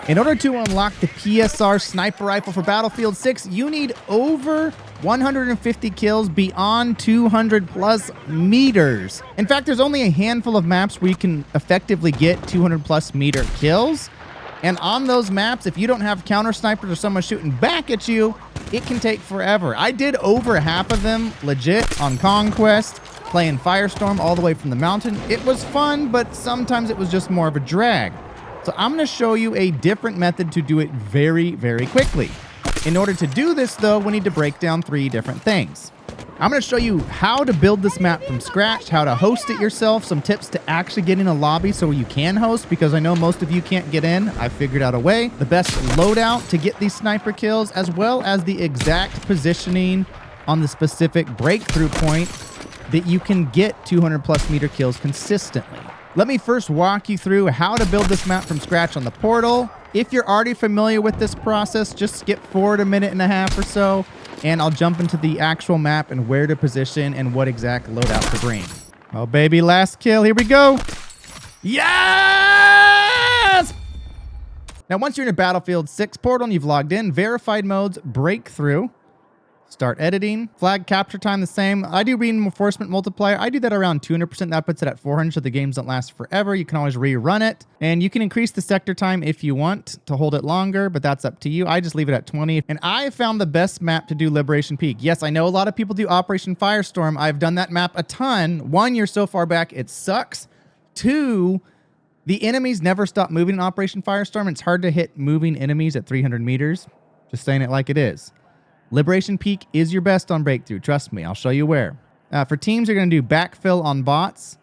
In order to unlock the PSR sniper rifle for Battlefield 6, you need over 150 kills beyond 200 plus meters. In fact, there's only a handful of maps where you can effectively get 200 plus meter kills. And on those maps, if you don't have counter snipers or someone shooting back at you, it can take forever. I did over half of them legit on Conquest, playing Firestorm all the way from the mountain. It was fun, but sometimes it was just more of a drag. So I'm going to show you a different method to do it very, very quickly. In order to do this, though, we need to break down 3 different things. I'm going to show you how to build this map from scratch, how to host it yourself, some tips to actually get in a lobby so you can host, because I know most of you can't get in. I figured out a way. The best loadout to get these sniper kills, as well as the exact positioning on the specific breakthrough point that you can get 200 plus meter kills consistently. Let me first walk you through how to build this map from scratch on the portal. If you're already familiar with this process, just skip forward a minute and a half or so, and I'll jump into the actual map and where to position and what exact loadout to bring. Oh, baby, last kill. Here we go. Yes! Now, once you're in a Battlefield 6 portal and you've logged in, verified modes, breakthrough. Start editing. Flag capture time the same. I do reinforcement multiplier. I do that around 200%. That puts it at 400 so the games don't last forever. You can always rerun it. And you can increase the sector time if you want to hold it longer, but that's up to you. I just leave it at 20. And I found the best map to do Liberation Peak. Yes, I know a lot of people do Operation Firestorm. I've done that map a ton. 1, you're so far back, it sucks. 2, the enemies never stop moving in Operation Firestorm. It's hard to hit moving enemies at 300 meters. Just saying it like it is. Liberation Peak is your best on breakthrough. Trust me, I'll show you where. For teams, you're going to do backfill on bots.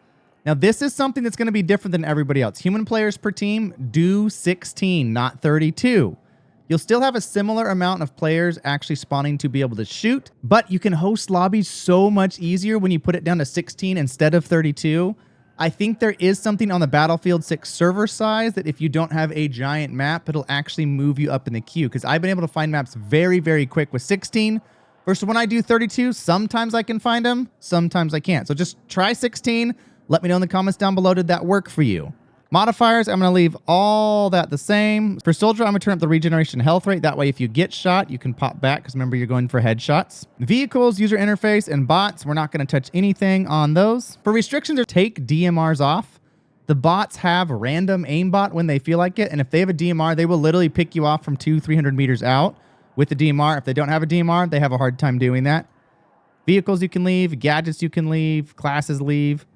Now, this is something that's going to be different than everybody else. Human players per team do 16, not 32. You'll still have a similar amount of players actually spawning to be able to shoot, but you can host lobbies so much easier when you put it down to 16 instead of 32. I think there is something on the Battlefield 6 server size that if you don't have a giant map, it'll actually move you up in the queue, because I've been able to find maps very, very quick with 16 versus when I do 32. Sometimes I can find them, sometimes I can't. So just try 16. Let me know in the comments down below, did that work for you? Modifiers, I'm going to leave all that the same. For Soldier, I'm going to turn up the regeneration health rate. That way, if you get shot, you can pop back, because remember, you're going for headshots. Vehicles, user interface, and bots, we're not going to touch anything on those. For restrictions, take DMRs off. The bots have random aimbot when they feel like it, and if they have a DMR, they will literally pick you off from 200-300 meters out with the DMR. If they don't have a DMR, they have a hard time doing that. Vehicles you can leave, gadgets you can leave, classes leave.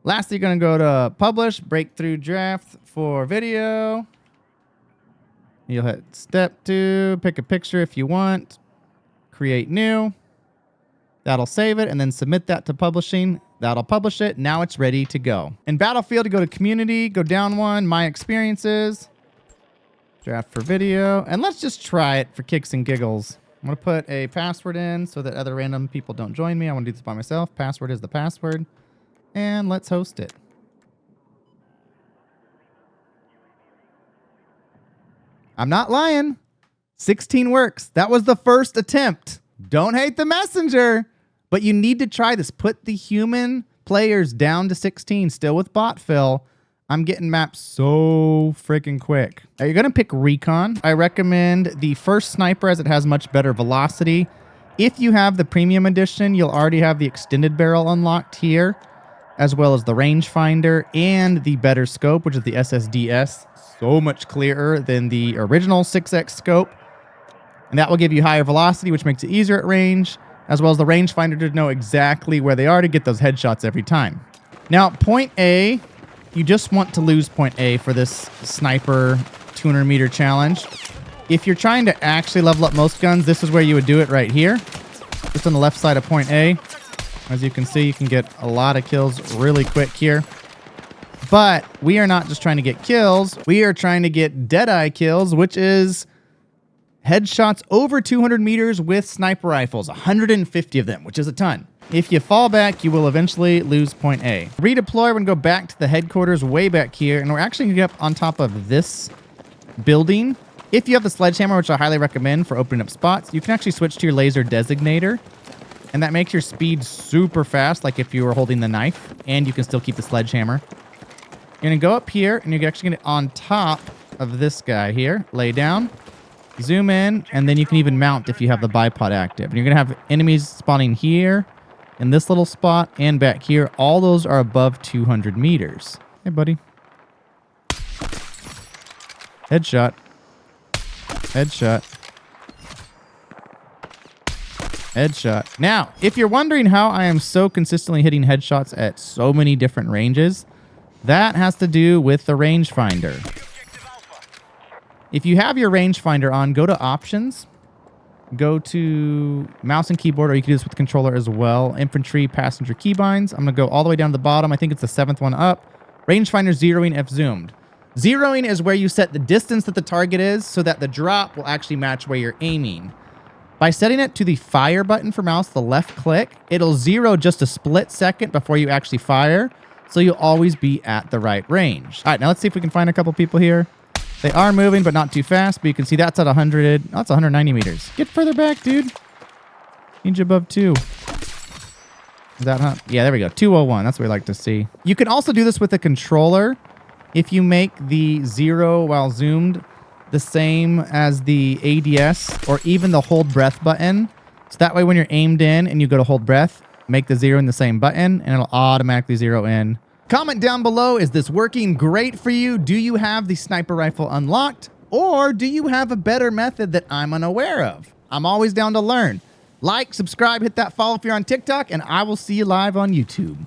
Lastly, you're going to go to publish, breakthrough draft for video. You'll hit step 2, pick a picture if you want, create new. That'll save it and then submit that to publishing. That'll publish it. Now it's ready to go. In Battlefield, you go to community, go down 1, my experiences, draft for video, and let's just try it for kicks and giggles. I'm going to put a password in so that other random people don't join me. I want to do this by myself. Password is the password. And let's host it. I'm not lying. 16 works. That was the first attempt. Don't hate the messenger, but you need to try this. Put the human players down to 16, still with bot fill. I'm getting maps so freaking quick. You're going to pick Recon. I recommend the first sniper as it has much better velocity. If you have the premium edition, you'll already have the extended barrel unlocked here, as well as the rangefinder and the better scope, which is the SSDS. So much clearer than the original 6X scope. And that will give you higher velocity, which makes it easier at range, as well as the rangefinder to know exactly where they are to get those headshots every time. Now, point A, you just want to lose point A for this sniper 200 meter challenge. If you're trying to actually level up most guns, this is where you would do it right here, just on the left side of point A. As you can see, you can get a lot of kills really quick here. But we are not just trying to get kills. We are trying to get Deadeye kills, which is headshots over 200 meters with sniper rifles. 150 of them, which is a ton. If you fall back, you will eventually lose point A. Redeploy, we're going to go back to the headquarters way back here. And we're actually going to get up on top of this building. If you have the sledgehammer, which I highly recommend for opening up spots, you can actually switch to your laser designator. And that makes your speed super fast, like if you were holding the knife, and you can still keep the sledgehammer. You're going to go up here, and you're actually going to on top of this guy here. Lay down. Zoom in, and then you can even mount if you have the bipod active. And you're going to have enemies spawning here, in this little spot, and back here. All those are above 200 meters. Hey, buddy. Headshot. Headshot. Headshot. Now, if you're wondering how I am so consistently hitting headshots at so many different ranges, that has to do with the rangefinder. If you have your rangefinder on, go to options, go to mouse and keyboard, or you can do this with the controller as well. Infantry, passenger keybinds. I'm going to go all the way down to the bottom. I think it's the 7th one up. Rangefinder zeroing if zoomed. Zeroing is where you set the distance that the target is so that the drop will actually match where you're aiming. By setting it to the fire button for mouse, the left click, it'll zero just a split second before you actually fire, so you'll always be at the right range. All right, now let's see if we can find a couple people here. They are moving, but not too fast, but you can see that's at 100. Oh, that's 190 meters. Get further back, dude. Need you above 2. Is that, huh? Yeah, there we go. 201. That's what we like to see. You can also do this with a controller. If you make the 0 while zoomed the same as the ADS or even the hold breath button. So that way when you're aimed in and you go to hold breath, make the 0 in the same button and it'll automatically 0 in. Comment down below, is this working great for you? Do you have the sniper rifle unlocked? Or do you have a better method that I'm unaware of? I'm always down to learn. Like, subscribe, hit that follow if you're on TikTok, and I will see you live on YouTube.